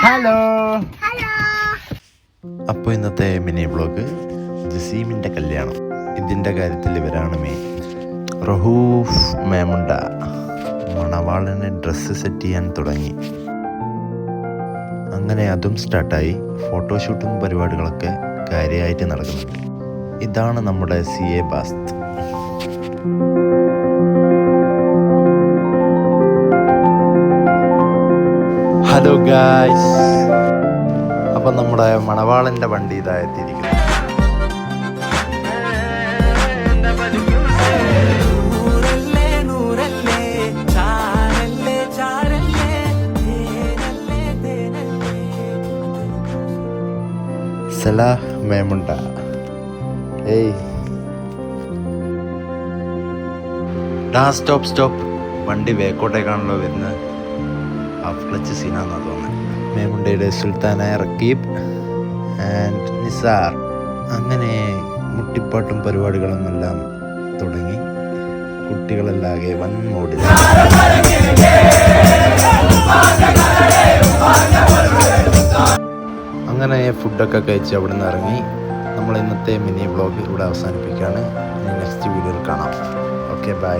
Hello. അപ്പോൾ ഇന്നത്തെ mini vlog ജസീമിൻ്റെ കല്യാണം. ഇതിൻ്റെ കാര്യത്തിൽ ഇവരാണ് മെയിൻ. റഹൂഫ് മേമുണ്ട മണവാളന് ഡ്രസ്സ് സെറ്റ് ചെയ്യാൻ തുടങ്ങി. അങ്ങനെ അതും സ്റ്റാർട്ടായി. ഫോട്ടോഷൂട്ടും പരിപാടികളൊക്കെ കാര്യമായിട്ട് നടക്കുന്നുണ്ട്. ഇതാണ് നമ്മുടെ CA ബാസ്ത്. ഹലോ ഗായ്സ്, അപ്പം നമ്മുടെ മണവാളൻ്റെ വണ്ടി ഇതായെത്തിയിരിക്കുന്നു. സലാഹ് മേമുണ്ട. ഏയ് സ്റ്റോപ്പ്. വണ്ടി വേക്കോട്ടേക്കാണല്ലോ വരുന്നത്. ഹാഫ് ക്ലച്ച് സീനാണെന്നാണ് തോന്നുന്നത്. മേമുണ്ടയുടെ സുൽത്താനായ റക്കീബ് ആൻഡ് നിസാർ. അങ്ങനെ മുട്ടിപ്പാട്ടും പരിപാടികളും എല്ലാം തുടങ്ങി. കുട്ടികളെല്ലാകെ വൻ മോഡിൽ. അങ്ങനെ ഫുഡൊക്കെ കഴിച്ച് അവിടെ നിന്ന് ഇറങ്ങി. നമ്മൾ ഇന്നത്തെ മിനി വ്ളോഗ് ഇവിടെ അവസാനിപ്പിക്കുകയാണ്. നെക്സ്റ്റ് വീഡിയോയിൽ കാണാം. Okay, by.